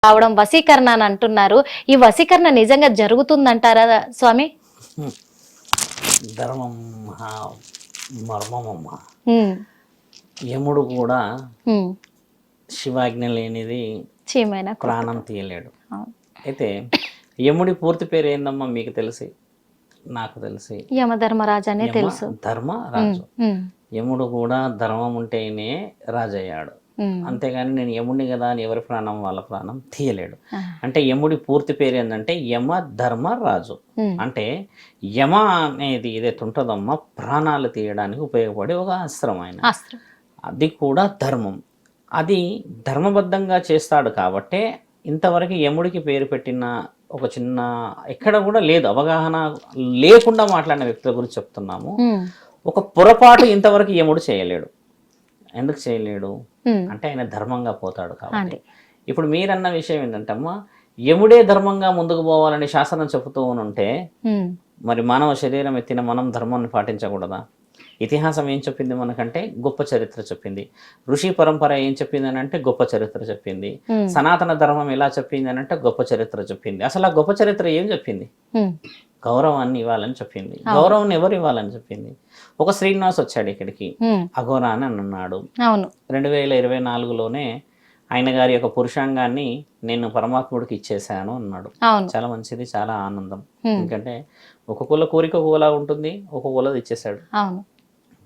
రావడం వశీకరణ అని అంటున్నారు. ఈ వశీకరణ నిజంగా జరుగుతుందంటారా స్వామి? ధర్మం మర్మమమ్మ. ఉమ్, యముడు కూడా ఉమ్, శివాజ్ఞ లేనిది చీమైన ప్రాణం తీయలేడు. అవును. అయితే యముడి పూర్తి పేరు ఏందమ్మా మీకు తెలిసి? నాకు తెలిసి యమధర్మరాజు అనే తెలుసు. ధర్మ రాజు. ఉమ్, యముడు కూడా ధర్మం ఉంటేనే రాజయ్యాడు. ఉమ్, అంతేగాని నేను యముడిని కదా అని ఎవరి ప్రాణం వాళ్ళ ప్రాణం తీయలేడు. ఆ, అంటే యముడి పూర్తి పేరు ఏంటంటే యమ ధర్మ రాజు. ఉమ్, అంటే యమ అనేది ఏదైతే ఉంటుందమ్మా ప్రాణాలు తీయడానికి ఉపయోగపడే ఒక అస్త్రం ఆయన. అస్త్రం. అది కూడా ధర్మం. అది ధర్మబద్ధంగా చేస్తాడు కాబట్టే ఇంతవరకు యముడికి పేరు పెట్టిన ఒక చిన్న ఎక్కడ కూడా లేదు, అవగాహన లేకుండా మాట్లాడిన వ్యక్తుల గురించి చెప్తున్నాము. ఉమ్, ఒక పొరపాటు ఇంతవరకు యముడు చేయలేడు. ఎందుకు చేయలేడు ఉమ్, అంటే ఆయన ధర్మంగా పోతాడు కాబట్టి. అంటే ఇప్పుడు మీరన్న విషయం ఏంటంటే అమ్మా, యముడే ధర్మంగా ముందుకు పోవాలని శాసనం చెబుతూ ఉంటే ఉమ్, మరి మానవ శరీరం ఎత్తిన మనం ధర్మాన్ని పాటించకూడదా? ఇతిహాసం ఏం చెప్పింది మనకంటే గొప్ప చరిత్ర చెప్పింది. ఋషి పరంపర ఏం చెప్పింది అని అంటే గొప్ప చరిత్ర చెప్పింది. ఉమ్, సనాతన ధర్మం ఎలా చెప్పింది అని అంటే గొప్ప చరిత్ర చెప్పింది. అసలు ఆ గొప్ప చరిత్ర ఏం చెప్పింది? ఉమ్, గౌరవాన్ని ఇవ్వాలని చెప్పింది. గౌరవం ఎవరు ఇవ్వాలని చెప్పింది? ఒక శ్రీనివాస్ వచ్చాడు ఇక్కడికి, ఉమ్, అఘోరా అని అన్నాడు. అవును. 2024లోనే ఆయన గారి యొక్క పురుషాంగాన్ని నేను పరమాత్ముడికి ఇచ్చేసాను అన్నాడు. అవును. చాలా మంచిది, చాలా ఆనందం. ఉమ్, ఎందుకంటే ఒక్కొక్కళ్ళ కోరిక ఒక్కోలా ఉంటుంది, ఒక్కొక్కళ్ళది ఇచ్చేసాడు. అవును.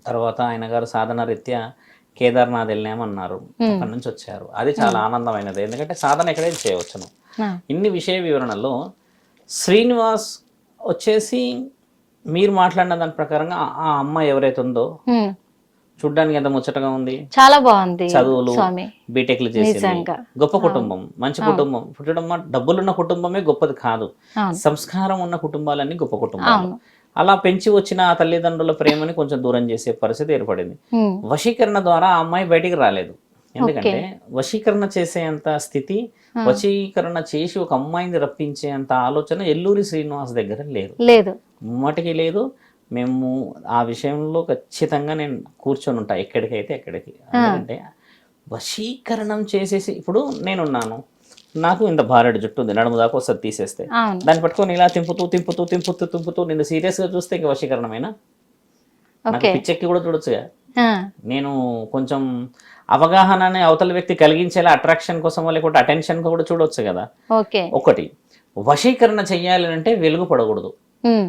తర్వాత ఆయన గారు సాధన రీత్యా కేదార్నాథ్ వెళ్ళామన్నారు. అక్కడి నుంచి వచ్చారు. అది చాలా ఆనందమైనది. ఎందుకంటే సాధన ఎక్కడైనా చేయవచ్చును. ఆ, ఇన్ని విషయ వివరణలో శ్రీనివాస్ వచ్చేసి మీరు మాట్లాడిన దాని ప్రకారంగా ఆ అమ్మాయి ఎవరైతే ఉందో ఉమ్, చూడ్డానికి ఎంత ముచ్చటగా ఉంది. చాలా బాగుంది చదువులు స్వామి. బీటెక్లు చేసింది. నిజంగా. గొప్ప కుటుంబం, మంచి కుటుంబం. పుట్టడం డబ్బులున్న కుటుంబమే గొప్పది కాదు, అవును. సంస్కారం ఉన్న కుటుంబాలన్నీ గొప్ప కుటుంబాలు. అవును. అలా పెంచి వచ్చిన ఆ తల్లిదండ్రుల ప్రేమని కొంచెం దూరం చేసే పరిస్థితి ఏర్పడింది. ఉమ్, వశీకరణ ద్వారా ఆ అమ్మాయి బయటికి రాలేదు. ఎందుకంటే వశీకరణ చేసేంత స్థితి, వశీకరణ చేసి ఒక అమ్మాయిని రప్పించే అంత ఆలోచన ఎల్లూరి శ్రీనివాస్ దగ్గర లేదు, లేదు. ముమ్మటికి లేదు. మేము ఆ విషయంలో ఖచ్చితంగా నేను కూర్చొని ఉంటా ఎక్కడికైతే ఎక్కడికి. ఎందుకంటే వశీకరణం చేసేసి ఇప్పుడు నేనున్నాను, నాకు ఇంత భారెడు జుట్టు ఉంది, నడుము దాకా వస్తుంది తీసేస్తే, అవును. దాన్ని పట్టుకొని ఇలా తింపుతూ తింపుతూ తింపుతూ తింపుతూ నిన్ను సీరియస్గా చూస్తే ఇంకా వశీకరణమైనా? నాకు ఓకే. పిచ్చెక్కి కూడా చూడొచ్చుగా. ఆ, నేను కొంచెం అవగాహనని అవతల వ్యక్తి కలిగించేలా అట్రాక్షన్ కోసం లేకపోతే అటెన్షన్ కూడా చూడొచ్చు కదా. ఓకే. ఒకటి వశీకరణ చెయ్యాలి అంటే వెలుగు పడకూడదు. ఉమ్,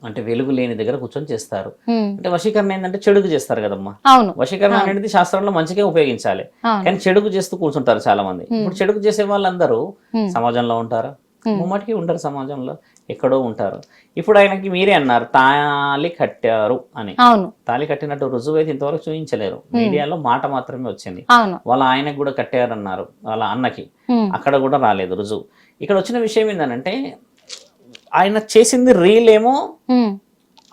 అంటే వెలుగు లేని దగ్గర కూర్చొని చేస్తారు. ఉమ్, అంటే వశీకరణ ఏంటంటే చెడుకు చేస్తారు కదమ్మా. అవును. వశీకరణ అనేది శాస్త్రంలో మంచిగా ఉపయోగించాలి, అవును. కానీ చెడుకు చేస్తూ కూర్చుంటారు చాలా మంది. ఇప్పుడు చెడుకు చేసే వాళ్ళందరూ ఉమ్, సమాజంలో ఉంటారా? ముమ్మటికి ఉంటారు, సమాజంలో ఎక్కడో ఉంటారు. ఇప్పుడు ఆయనకి మీరే అన్నారు తాళి కట్టారు అని. అవును. తాళి కట్టినట్టు రుజువు అయితే ఇంతవరకు చూపించలేరు. మీడియాలో మాట మాత్రమే వచ్చింది. అవును. వాళ్ళ ఆయనకు కూడా కట్టారన్నారు, వాళ్ళ అన్నకి. ఉమ్, అక్కడ కూడా రాలేదు రుజువు. ఇక్కడ వచ్చిన విషయం ఏంటంటే ఆయన చేసింది రీల్ ఏమో ఉమ్,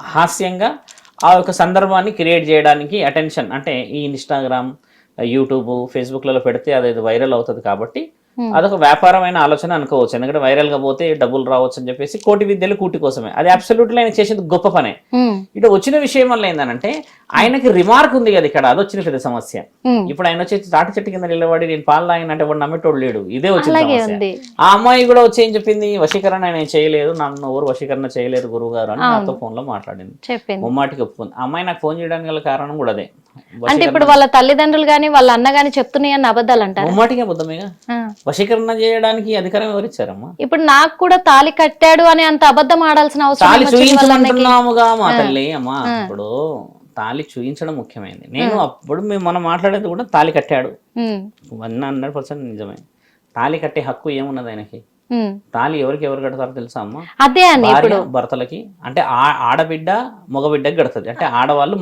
హాస్యంగా ఆ యొక్క సందర్భాన్ని క్రియేట్ చేయడానికి, అటెన్షన్ అంటే ఈ ఇన్స్టాగ్రామ్, యూట్యూబ్, ఫేస్బుక్లలో పెడితే అది వైరల్ అవుతుంది కాబట్టి అదొక వ్యాపారమైన ఆలోచన అనుకోవచ్చు. ఎందుకంటే వైరల్గా పోతే డబ్బులు రావచ్చు అని చెప్పేసి కోటి విద్యలు కూటి కోసమే. అది అబ్సల్యూట్లీ ఆయన చేసేది గొప్ప పనే. ఉమ్, ఇటు వచ్చిన విషయం వల్ల ఏంటంటే ఆయనకి రిమార్క్ ఉంది కదా ఇక్కడ, అది వచ్చిన పెద్ద సమస్య. ఉమ్, ఇప్పుడు ఆయన వచ్చి తాటి చెట్టు కింద నిలబడి నేను పాలు తాగినంటే వాడు నమ్మేటోడు లేడు. ఇదే వచ్చిన అలాగే సమస్య. ఉంది. ఆ అమ్మాయి కూడా వచ్చి ఏం చెప్పింది, వశీకరణ ఆయన చేయలేదు, నన్ను ఎవరు వశీకరణ చేయలేదు గురువు గారు అని నాతో ఫోన్ లో మాట్లాడింది. చెప్పింది. ముమ్మాటికి ఒప్పుకుంది. ఆ అమ్మాయి నాకు ఫోన్ చేయడానికి గల కారణం కూడా అదే. అంటే ఇప్పుడు వాళ్ళ తల్లిదండ్రులు గాని వాళ్ళ అన్న గాని చెప్తున్నాయని అబద్ధాలు అంటారు. ముమ్మాటికి అబద్ధమేగా. వశీకరణ చేయడానికి అధికారం ఎవరిచ్చారమ్మా? ఇప్పుడు నాకు కూడా తాళి కట్టాడు అని అంత అబద్ధం ఆడాల్సిన అవసరం తాళి ఏమొచ్చింది వాళ్ళ అన్నకి? చూయించమంటున్నాముగా మా తల్లి. అమ్మా ఇప్పుడు తాళి చూయించడం ముఖ్యమైనది. నేను అప్పుడు మనం మాట్లాడేది కూడా తాళి కట్టాడు, ఉమ్, 100% నిజమే. తాళి కట్టే హక్కు ఏమున్నది ఆయనకి? ఉమ్, తాళి ఎవరికి ఎవరు కడతారో తెలుసా అమ్మా? అదే అని భార్య ఇప్పుడు భర్తలకి. అంటే ఆడబిడ్డ మగబిడ్డకి కడుతుంది. అంటే ఆడవాళ్ళు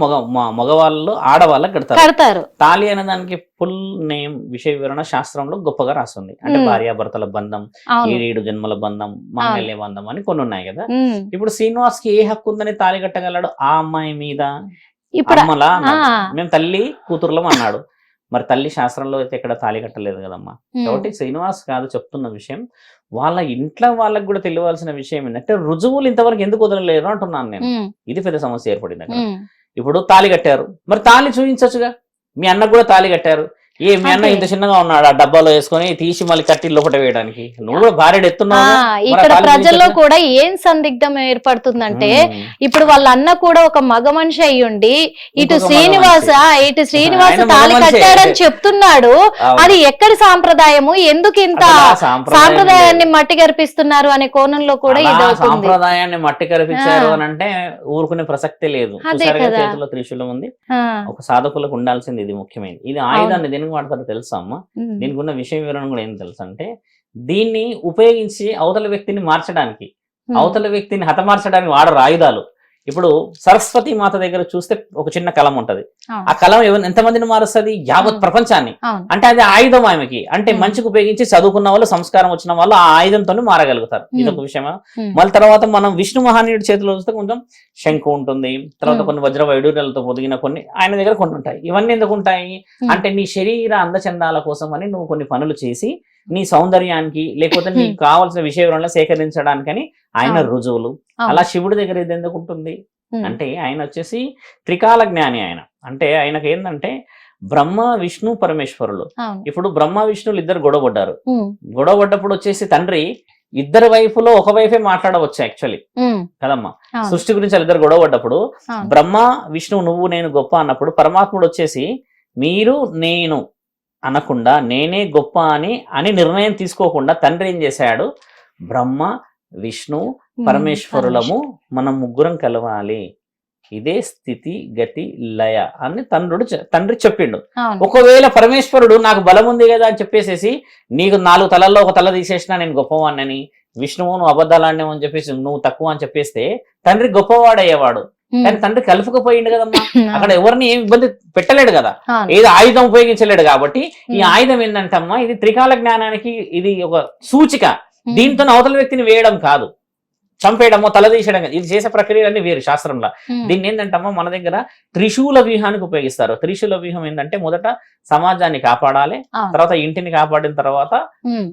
మగవాళ్ళు ఆడవాళ్ళకి కడతారు. కడతారు. తాళి అనే దానికి ఫుల్ నేమ్, విషయ వివరణ శాస్త్రంలో గొప్పగా రాస్తుంది. అంటే భార్యాభర్తల బంధం, అవును. 7 జన్మల బంధం, మాంగళ్య బంధం అని కొన్ని ఉన్నాయి కదా. ఉమ్, ఇప్పుడు శ్రీనివాస్ కి ఏ హక్కు ఉందని తాళి కట్టగలడు ఆ అమ్మాయి మీద? ఇప్పుడు అమ్మలా అన్నాడు. ఆ. మేము తల్లి కూతురులం అన్నాడు. మరి తల్లి శాస్త్రంలో అయితే ఎక్కడ తాళి కట్టలేదు కదమ్మా. కాబట్టి శ్రీనివాస్ కాదు చెప్తున్న విషయం, వాళ్ళ ఇంట్లో వాళ్ళకి కూడా తెలియవలసిన విషయం ఏంటంటే రుజువులు ఇంతవరకు ఎందుకు వదలలేరు అంటున్నాను నేను. ఉమ్, ఇది పెద్ద సమస్య ఏర్పడింది అక్కడ. ఉమ్, ఇప్పుడు తాళి కట్టారు, మరి తాళి చూపించచ్చుగా. మీ అన్నకు కూడా తాళి కట్టారు, ఏ మీ అన్న ఇంత చిన్నగా ఉన్నాడు, ఆ డబ్బాలో వేసుకొని తీసి మళ్ళీ కట్టి లోపల వేయడానికి, నువ్వు కూడా భార్య ఎత్తున్నావు. ఇక్కడ ప్రజల్లో కూడా ఏం సందిగ్ధం ఏర్పడుతుందంటే ఇప్పుడు వాళ్ళ అన్న కూడా ఒక మగ మనిషి అయ్యుండి ఇటు శ్రీనివాస తాళి కట్టాడని చెప్తున్నాడు. అది ఎక్కడి సాంప్రదాయము, ఎందుకు ఇంత సాంప్రదాయాన్ని మట్టి కరిపిస్తున్నారు అనే కోణంలో కూడా ఇది సాంప్రదాయాన్ని మట్టి కరిపించారు అని అంటే ఊరుకునే ప్రసక్తే లేదు. చేతిలో త్రిశూలం ఉంది, ఒక సాధకులకు ఉండాల్సింది ఇది ముఖ్యమైనది. ఇది ఆయుధాన్ని దేనికి వాడతారో తెలుసా అమ్మ? దీనికి ఉన్న విషయ వివరణ కూడా ఏం తెలుసు అంటే, దీన్ని ఉపయోగించి అవతల వ్యక్తిని మార్చడానికి, అవతల వ్యక్తిని హతమార్చడానికి వాడరు ఆయుధాలు. ఇప్పుడు సరస్వతి మాత దగ్గర చూస్తే ఒక చిన్న కలం ఉంటది, ఆ కలం ఎంతమందిని మారుస్తుంది? యావత్ ప్రపంచాన్ని. అంటే అది ఆయుధం ఆమెకి. అంటే మంచికి ఉపయోగించి చదువుకున్న వాళ్ళు, సంస్కారం వచ్చిన వాళ్ళు ఆ ఆయుధంతో మారగలుగుతారు. ఇదొక విషయమా? మళ్ళీ తర్వాత మనం విష్ణు మహానీయుడి చేతిలో చూస్తే కొంచెం శంకు ఉంటుంది, తర్వాత కొన్ని వజ్ర వైడూర్యాలతో పొదిగిన కొన్ని ఆయన దగ్గర కొన్ని ఉంటాయి. ఇవన్నీ ఎందుకు ఉంటాయి అంటే నీ శరీర అందచందాల కోసం అని నువ్వు కొన్ని పనులు చేసి నీ సౌందర్యానికి లేకపోతే నీకు కావాల్సిన విషయ వివరణలు సేకరించడానికని ఆయన రుజువులు. అలా శివుడి దగ్గర ఇది ఎందుకు ఉంటుంది అంటే ఆయన వచ్చేసి త్రికాల జ్ఞాని. ఆయన అంటే ఆయనకు ఏంటంటే బ్రహ్మ విష్ణు పరమేశ్వరులు. ఇప్పుడు బ్రహ్మ విష్ణువులు ఇద్దరు గొడవపడ్డారు. గొడవపడ్డప్పుడు వచ్చేసి తండ్రి ఇద్దరు వైపులో ఒక వైపే మాట్లాడవచ్చు యాక్చువల్లీ కదమ్మా. సృష్టి గురించి ఇద్దరు గొడవపడ్డప్పుడు బ్రహ్మ విష్ణువు నువ్వు నేను గొప్ప అన్నప్పుడు పరమాత్ముడు వచ్చేసి మీరు నేను అనకుండా నేనే గొప్ప అని నిర్ణయం తీసుకోకుండా తండ్రి ఏం చేశాడు? బ్రహ్మ విష్ణు పరమేశ్వరులము మనం ముగ్గురం కలవాలి, ఇదే స్థితి గతి లయ అని తండ్రి చెప్పిండు. ఒకవేళ పరమేశ్వరుడు నాకు బలం ఉంది కదా అని చెప్పేసేసి నీకు 4 తలల్లో ఒక తల తీసేసినా నేను గొప్పవాడినని, విష్ణువు నువ్వు అబద్ధాలాడినావు అని చెప్పేసి నువ్వు తక్కువ అని చెప్పేస్తే తండ్రి గొప్పవాడయ్యేవాడు. కానీ తండ్రి కలుపుకపోయిండు కదమ్మా, అక్కడ ఎవరిని ఏం ఇబ్బంది పెట్టలేడు కదా, ఏదో ఆయుధం ఉపయోగించలేడు. కాబట్టి ఈ ఆయుధం ఏంటంటే అమ్మా, ఇది త్రికాల జ్ఞానానికి ఇది ఒక సూచిక. దీంతో అవతల వ్యక్తిని వేయడం కాదు, చంపేయడమో తలదీసేయడం కాదు. ఇది చేసే ప్రక్రియలన్నీ వేరు శాస్త్రంలో. దీన్ని ఏంటంటమ్మా మన దగ్గర త్రిశూల వ్యూహానికి ఉపయోగిస్తారు. త్రిశూల వ్యూహం ఏంటంటే మొదట సమాజాన్ని కాపాడాలి, తర్వాత ఇంటిని కాపాడిన తర్వాత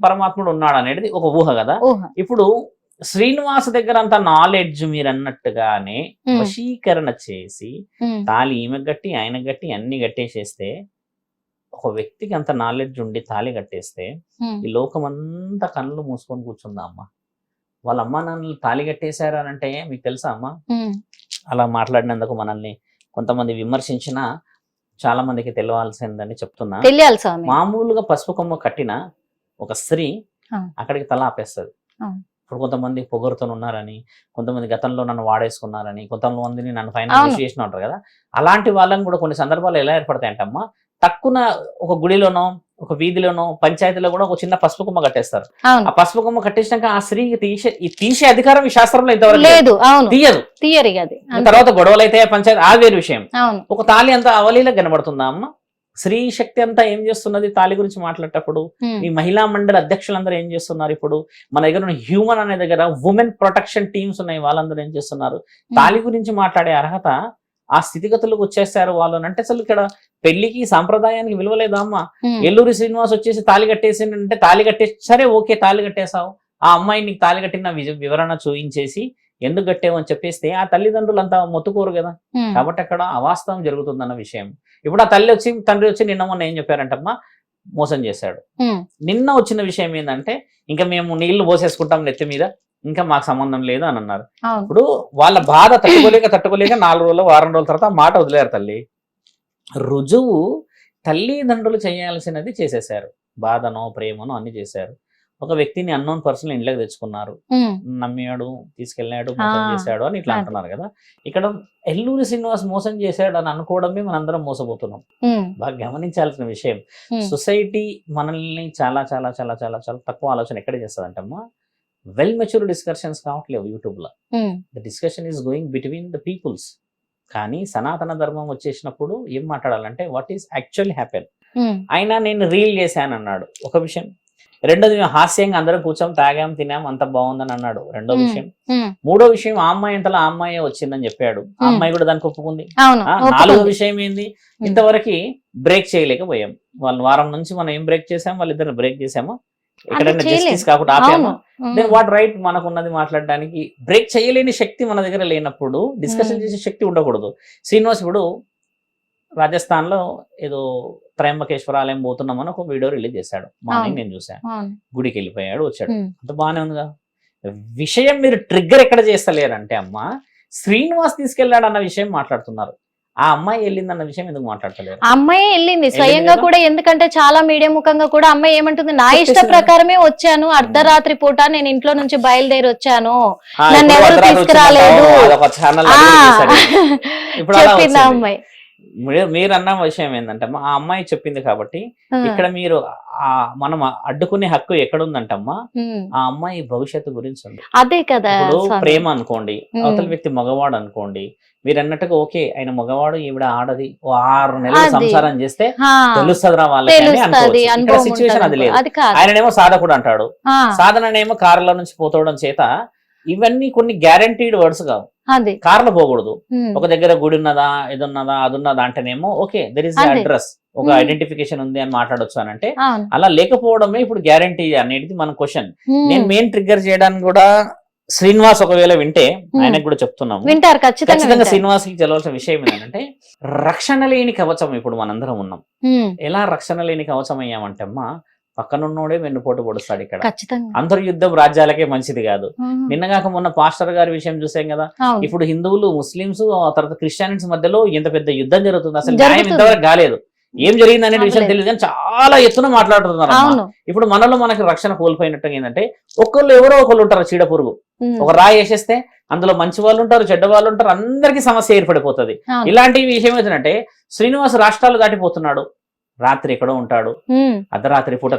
పరమాత్ముడు ఉన్నాడు అనేది ఒక ఊహ కదా. ఇప్పుడు శ్రీనివాస్ దగ్గర అంత నాలెడ్జ్ మీరు అన్నట్టుగానే వశీకరణ చేసి తాళి ఈమె గట్టి ఆయన గట్టి అన్ని కట్టేసేస్తే, ఒక వ్యక్తికి అంత నాలెడ్జ్ ఉండి తాళి కట్టేస్తే ఈ లోకమంతా కళ్ళు మూసుకొని కూర్చుందా అమ్మ? వాళ్ళ అమ్మా నాన్నలు తాళి కట్టేశారు అని అంటే మీకు తెలుసా అమ్మా? అలా మాట్లాడినందుకు మనల్ని కొంతమంది విమర్శించినా చాలా మందికి తెలియాల్సిందని చెప్తున్నా. మామూలుగా పసుపు కొమ్మ కట్టిన ఒక స్త్రీ అక్కడికి తల ఆపేస్తుంది. ఇప్పుడు కొంతమంది పొగరుతో ఉన్నారని, కొంతమంది గతంలో నన్ను వాడేసుకున్నారని, కొంతమందిని నన్ను ఫైనాన్స్ చేసిన ఉంటారు కదా. అలాంటి వాళ్ళని కూడా కొన్ని సందర్భాలు ఎలా ఏర్పడతాయంటమ్మా, తక్కువ ఒక గుడిలోనో ఒక వీధిలోనో పంచాయతీలో కూడా ఒక చిన్న పసుపు కొమ్మ కట్టేస్తారు. ఆ పసుపు కొమ్మ కట్టేసినాక ఆ స్త్రీకి తీసే అధికారం ఈ శాస్త్రంలో ఇంతవరకు లేదు, తీయదు. తర్వాత గొడవలు అయితే పంచాయతీ ఆ వేరు విషయం. ఒక తాళి అంత అవలీలా కనబడుతుందా అమ్మ? స్త్రీ శక్తి అంతా ఏం చేస్తున్నది తాళి గురించి మాట్లాడేటప్పుడు? ఈ మహిళా మండలి అధ్యక్షులందరూ ఏం చేస్తున్నారు? ఇప్పుడు మన దగ్గర ఉన్న హ్యూమన్ అనే దగ్గర ఉమెన్ ప్రొటెక్షన్ టీమ్స్ ఉన్నాయి, వాళ్ళందరూ ఏం చేస్తున్నారు? తాళి గురించి మాట్లాడే అర్హత ఆ స్థితిగతులకు వచ్చేస్తారు వాళ్ళు అంటే. అసలు ఇక్కడ పెళ్లికి సాంప్రదాయానికి విలువలేదా అమ్మ? ఎల్లూరి శ్రీనివాస్ వచ్చేసి తాళి కట్టేసిందంటే తాళి కట్టేసి సరే ఓకే తాళి కట్టేసావు, ఆ అమ్మాయి నీకు తాళి కట్టిన వివరణ చూయించేసి ఎందుకు కట్టేవని చెప్పేస్తే ఆ తల్లిదండ్రులు అంతా మొత్తుకోరు కదా. కాబట్టి అక్కడ అవాస్తవం జరుగుతుందన్న విషయం. ఇప్పుడు ఆ తండ్రి వచ్చి నిన్న మొన్న ఏం చెప్పారంటమ్మా, మోసం చేశాడు. నిన్న వచ్చిన విషయం ఏంటంటే ఇంకా మేము నీళ్లు పోసేసుకుంటాం నెత్తి మీద, ఇంకా మాకు సంబంధం లేదు అని అన్నారు. ఇప్పుడు వాళ్ళ బాధ తట్టుకోలేక 4 రోజులు వారం రోజుల తర్వాత మాట వదిలేరు. తల్లి రుజువు తల్లిదండ్రులు చేయాల్సినది చేసేసారు, బాధనో ప్రేమనో అన్ని చేశారు. ఒక వ్యక్తిని అన్నోన్ పర్సన్ ఇంట్లోకి తెచ్చుకున్నారు, నమ్మాడు, తీసుకెళ్ళాడు, మోసం చేశాడు అని ఇట్లా అంటున్నారు కదా. ఇక్కడ ఎల్లూరి శ్రీనివాస్ మోసం చేశాడు అని అనుకోవడమే మనందరం మోసపోతున్నాం. బాగా గమనించాల్సిన విషయం. సొసైటీ మనల్ని చాలా చాలా చాలా చాలా చాలా తక్కువ ఆలోచన ఎక్కడ చేస్తుందంటమ్మా, వెల్ మెచ్యూర్ డిస్కషన్స్ కావట్లేవు యూట్యూబ్ లో. The discussion is going between the peoples. కానీ సనాతన ధర్మం వచ్చేసినప్పుడు ఏం మాట్లాడాలంటే వాట్ ఈస్ యాక్చువల్లీ హ్యాపెన్. అయినా నేను రీల్ చేశాను అన్నాడు ఒక విషయం. రెండోది మేము హాస్యంగా అందరం కూర్చొని తాగాం తినాం అంత బాగుందని అన్నాడు రెండో విషయం. మూడో విషయం ఆ అమ్మాయి అంతలో ఆ అమ్మాయి వచ్చిందని చెప్పాడు, ఆ అమ్మాయి కూడా దానికి ఒప్పుకుంది. నాలుగో విషయం ఏంది, ఇంతవరకు బ్రేక్ చేయలేకపోయాం. వాళ్ళు వారం నుంచి మనం ఏం బ్రేక్ చేసాం, వాళ్ళిద్దరు బ్రేక్ చేసాము, ఎక్కడైనా జస్టిస్ కాకుండా ఆపాము. దెన్ వాట్ రైట్ మనకున్నది మాట్లాడడానికి? బ్రేక్ చేయలేని శక్తి మన దగ్గర లేనప్పుడు డిస్కషన్ చేసే శక్తి ఉండకూడదు. శ్రీనివాస్ ఇప్పుడు రాజస్థాన్ లో ఏదో త్రయంబకేశ్వర ఆలయం పోతున్నామని ఒక వీడియో రిలీజ్ చేశాడు. మార్నింగ్ నేను చూశాను. గుడికి వెళ్ళిపోయాడు, వచ్చాడు, అంత బాగానే ఉందిగా. విషయం మీరు ట్రిగ్గర్ ఎక్కడ చేస్తలేరంటే అమ్మా శ్రీనివాస్ తీసుకెళ్లాడు అన్న విషయం మాట్లాడుతున్నారు. ఆ అమ్మాయి వెళ్ళిందన్న విషయం ఎందుకు మాట్లాడతలేరు? అమ్మాయి వెళ్ళింది స్వయంగా కూడా. ఎందుకంటే చాలా మీడియా ముఖంగా కూడా అమ్మాయి ఏమంటుంది, నా ఇష్ట ప్రకారమే వచ్చాను, అర్ధరాత్రి పూట నేను ఇంట్లో నుంచి బయలుదేరి వచ్చాను, నన్ను ఎవరు తీసుకురాలేదు చెప్పింది ఆ అమ్మాయి. మీరు అన్న విషయం ఏంటంటే ఆ అమ్మాయి చెప్పింది కాబట్టి ఇక్కడ మీరు మనం అడ్డుకునే హక్కు ఎక్కడుందంటమ్మా, ఆ అమ్మాయి భవిష్యత్తు గురించి ఉంది. అదే కదా. ఇప్పుడు ప్రేమ అనుకోండి, అవతల వ్యక్తి మగవాడు అనుకోండి, మీరు అన్నట్టుగా ఓకే ఆయన మగవాడు ఈవిడ ఆడది, 6 నెలలు సంసారం చేస్తే తెలుస్తుందిరా వాళ్ళకి. సిచ్యువేషన్ అది లేదు. ఆయననేమో సాధకుడు అంటాడు, సాధననేమో కారులో నుంచి పోతవడం చేత ఇవన్నీ కొన్ని గ్యారంటీడ్ వర్డ్స్ కావు. కార్లో పోకూడదు. ఒక దగ్గర గుడి ఉన్నదా, ఇది ఉన్నదా, అది ఉన్నదా అంటేనేమో ఓకే దెర్ ఇస్ అడ్రస్, ఒక ఐడెంటిఫికేషన్ ఉంది అని మాట్లాడొచ్చు అని అంటే, అలా లేకపోవడమే ఇప్పుడు గ్యారంటీ అనేది మన క్వశ్చన్. నేను మెయిన్ ట్రిగ్గర్ చేయడానికి కూడా శ్రీనివాస్ ఒకవేళ వింటే ఆయనకు కూడా చెప్తున్నాము, వింటారు ఖచ్చితంగా. శ్రీనివాస్ కి తెలవాల్సిన విషయం ఏంటంటే రక్షణ లేని కవచం ఇప్పుడు మనందరం ఉన్నాం. ఎలా రక్షణ లేని కవచం అయ్యామంటే అమ్మా పక్కనున్నోడే వెన్నుపోటు పొడుస్తాడు. ఇక్కడ అంతర్యుద్ధం రాజ్యాలకే మంచిది కాదు. నిన్నగాక మొన్న పాస్టర్ గారి విషయం చూసాం కదా. ఇప్పుడు హిందువులు, ముస్లింస్, తర్వాత క్రిస్టియన్స్ మధ్యలో ఎంత పెద్ద యుద్ధం జరుగుతుంది. అసలు న్యాయం ఇంతవరకు కాలేదు. ఏం జరిగింది అనే విషయం తెలియదు కానీ చాలా ఎత్తున మాట్లాడుతున్నారు. ఇప్పుడు మనలో మనకి రక్షణ కోల్పోయినట్టుగా ఏంటంటే ఎవరో ఒకళ్ళు ఉంటారు చీడ పురుగు. ఒక రాయి వేసేస్తే అందులో మంచి వాళ్ళు ఉంటారు, చెడ్డ వాళ్ళు ఉంటారు, అందరికీ సమస్య ఏర్పడిపోతుంది. ఇలాంటి విషయం ఏంటంటే శ్రీనివాస్ రాష్ట్రాలు దాటిపోతున్నాడు, రాత్రి ఎక్కడో ఉంటాడు, అర్ధరాత్రి పూట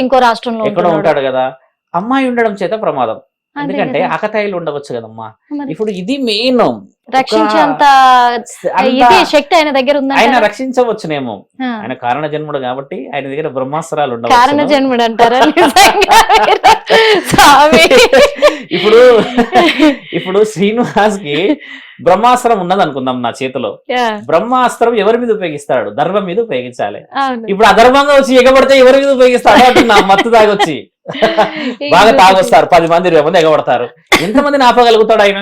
ఇంకో రాష్ట్రంలో ఎక్కడో ఉంటాడు కదా. అమ్మాయి ఉండడం చేత ప్రమాదం. ఎందుకంటే ఆకతాయిలు ఉండవచ్చు కదమ్మా. ఇప్పుడు ఇది మెయిన్ రక్షించేంత శక్తి ఆయన దగ్గర ఉంది. ఆయన రక్షించవచ్చునేమో, ఆయన కారణ జన్ముడు కాబట్టి ఆయన దగ్గర బ్రహ్మాస్త్రాలు ఉండవు. కారణ జన్ముడు అంటారా? ఇప్పుడు శ్రీనివాస్ కి బ్రహ్మాస్త్రం ఉన్నది అనుకుందాం నా చేతిలో. బ్రహ్మాస్త్రం ఎవరి మీద ఉపయోగిస్తాడు? దర్భం మీద ఉపయోగించాలి. ఇప్పుడు అధర్మంగా వచ్చి ఎగబడితే ఎవరి మీద ఉపయోగిస్తాడు? అంటున్నా మత్తు తాగొచ్చి బాగా తాగొస్తారు, 10 మంది 20 మంది ఎగబడతారు. ఎంతమందిని ఆపగలుగుతాడు ఆయన?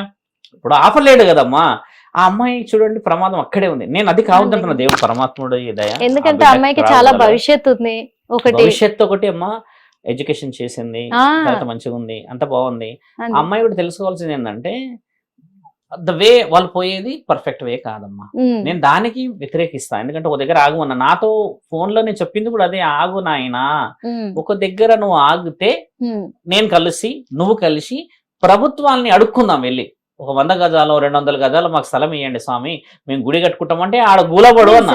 ఇప్పుడు ఆపలేడు కదమ్మా. ఆ అమ్మాయి చూడండి ప్రమాదం అక్కడే ఉంది. నేను అది కావద్దంటున్నా, దేవుడు పరమాత్ముడు దయ. ఎందుకంటే అమ్మాయికి చాలా భవిష్యత్తు ఉంది. భవిష్యత్తు ఒకటి అమ్మా, ఎడ్యుకేషన్ చేసింది, తర్వాత మంచిగా ఉంది, అంత బాగుంది. ఆ అమ్మాయి కూడా తెలుసుకోవాల్సింది ఏంటంటే ద వే వాళ్ళు పోయేది పర్ఫెక్ట్ వే కాదమ్మా. నేను దానికి వ్యతిరేకిస్తా. ఎందుకంటే ఒక దగ్గర ఆగు అన్న, నాతో ఫోన్ లో నేను చెప్పింది కూడా అదే, ఆగు నాయనా, ఒక దగ్గర నువ్వు ఆగితే నేను కలిసి నువ్వు కలిసి ప్రభుత్వాన్ని అడుక్కుందాం వెళ్ళి, ఒక 100 గజాలు 200 గజాలు మాకు స్థలం ఇవ్వండి స్వామి, మేము గుడి కట్టుకుంటామంటే ఆడ గూలబడు అన్న.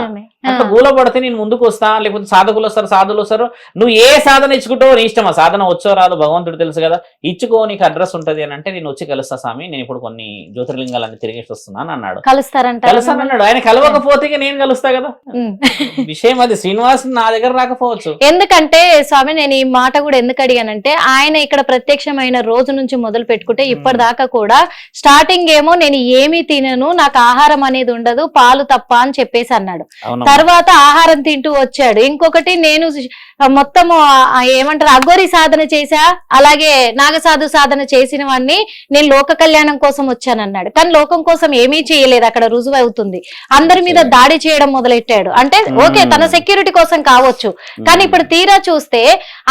అట్లా గూలబడితే నేను ముందుకు వస్తా, లేకపోతే సాధకులు వస్తారు, సాధులు వస్తారు, నువ్వు ఏ సాధన ఇచ్చుకుంటావో నీ ఇష్టం. ఆ సాధన వచ్చో రాదు భగవంతుడు తెలుసు కదా, ఇచ్చుకో నీకు అడ్రస్ ఉంటది అని అంటే నేను వచ్చి కలుస్తా స్వామి, నేను ఇప్పుడు కొన్ని జ్యోతిర్లింగాలన్నీ తిరిగేసి వస్తున్నాను అన్నాడు. కలుస్తానన్నాడు. ఆయన కలవకపోతే నేను కలుస్తా కదా. విషయం అది. శ్రీనివాస్ నా దగ్గర రాకపోవచ్చు. ఎందుకంటే స్వామి నేను ఈ మాట కూడా ఎందుకు అడిగానంటే, ఆయన ఇక్కడ ప్రత్యక్షమైన రోజు నుంచి మొదలు పెట్టుకుంటే ఇప్పటిదాకా కూడా స్టార్టింగ్ ఏమో నేను ఏమీ తినను, నాకు ఆహారం అనేది ఉండదు, పాలు తప్ప అని చెప్పేసి అన్నాడు. తర్వాత ఆహారం తింటూ వచ్చాడు. ఇంకొకటి నేను మొత్తము ఏమంటారు అఘోరి సాధన చేశా, అలాగే నాగసాధు సాధన చేసినవన్నీ నేను లోక కళ్యాణం కోసం వచ్చానన్నాడు. కానీ లోకం కోసం ఏమీ చేయలేదు, అక్కడ రుజువు అవుతుంది. అందరి మీద దాడి చేయడం మొదలెట్టాడు. అంటే ఓకే తన సెక్యూరిటీ కోసం కావచ్చు, కానీ ఇప్పుడు తీరా చూస్తే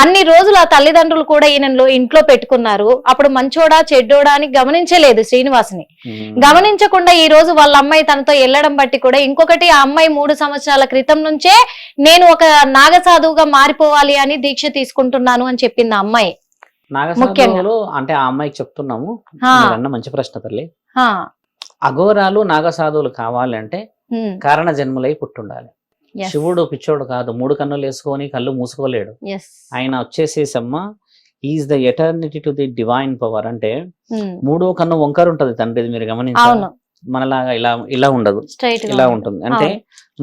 అన్ని రోజులు ఆ తల్లిదండ్రులు కూడా ఈయనలో ఇంట్లో పెట్టుకున్నారు. అప్పుడు మంచోడా చెడ్డోడా అని గమనించలేదు శ్రీనివాస్ని. గమనించకుండా ఈ రోజు వాళ్ళ అమ్మాయి తనతో వెళ్ళడం బట్టి కూడా, ఇంకొకటి ఆ అమ్మాయి 3 సంవత్సరాల క్రితం నుంచే నేను ఒక నాగసాధువుగా మారిపోవాలి అని దీక్ష తీసుకుంటున్నాను అని చెప్పింది ఆ అమ్మాయి. నాగసాధువులు అంటే ఆ అమ్మాయికి చెప్తున్నాము, మంచి ప్రశ్న తల్లి. అఘోరాలు నాగసాధువులు కావాలంటే కారణ జన్ములై పుట్టుండాలి. శివుడు పిచ్చోడు కాదు, 3 కన్నులు వేసుకొని కళ్ళు మూసుకోలేడు. ఆయన వచ్చేసేసమ్మా is the eternity to the divine power. అంటే 3వ కన్ను వంకర ఉంటది తండ్రిది, మీరు గమనించాలి. మనలాగా ఇలా ఉండదు, ఇలా ఉంటుంది. అంటే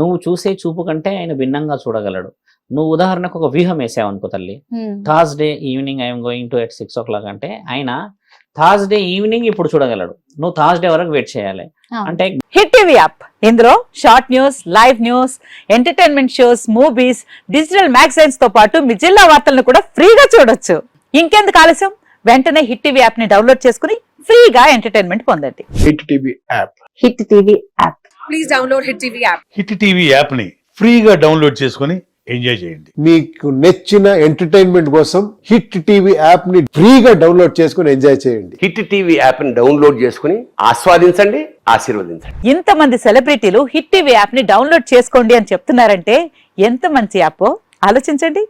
నువ్వు చూసే చూపు కంటే ఆయన భిన్నంగా చూడగలడు. నువ్వు ఉదాహరణకు ఒక వ్యూహం వేసావు అనుకో తల్లి, Thursday evening I'm going to 6 o'clock అంటే ఆయన థర్స్డే ఈవినింగ్ ఇప్పుడు చూడగలడు, నువ్వు థర్స్డే వరకు వెయిట్ చేయాలి. అంటే హిట్ టీవీ యాప్, ఇందులో short news, live news, entertainment shows, movies, digital magazines తో పాటు మీ జిల్లా వార్తలను కూడా ఫ్రీగా చూడొచ్చు. ఇంకెందుకు ఆలస్యం, వెంటనే హిట్ టీవీ యాప్ ని డౌన్లోడ్ చేసుకుని ఫ్రీగా ఎంటర్టైన్మెంట్ పొందండి. Hit TV app. Hit TV app please download Hit TV app. Hit TV యాప్ని ఫ్రీగా డౌన్లోడ్ చేసుకొని ఎంజాయ్ చేయండి. మీకు నచ్చిన ఎంటర్టైన్మెంట్ కోసం హిట్ టీవీ యాప్ ని ఫ్రీగా డౌన్లోడ్ చేసుకుని ఎంజాయ్ చేయండి. హిట్ టీవీ యాప్ని డౌన్లోడ్ చేసుకుని ఆస్వాదించండి, ఆశీర్వదించండి. ఇంతమంది సెలబ్రిటీలు హిట్ టీవీ యాప్ ని డౌన్లోడ్ చేసుకోండి అని చెప్తున్నారంటే ఎంత మంచి యాప్ ఆలోచించండి.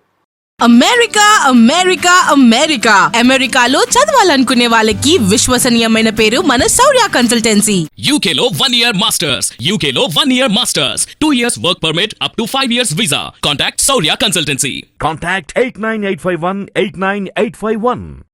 అమెరికా అమెరికా అమెరికా అమెరికాలో చదవాలనుకునే వాళ్ళకి విశ్వసనీయమైన పేరు మన శౌర్య కన్సల్టెన్సీ. UK లో 1 year masters. UK లో 1 year masters. 2 years work permit up to 5 years visa. Contact Saurya Consultancy. Contact 89851 89851.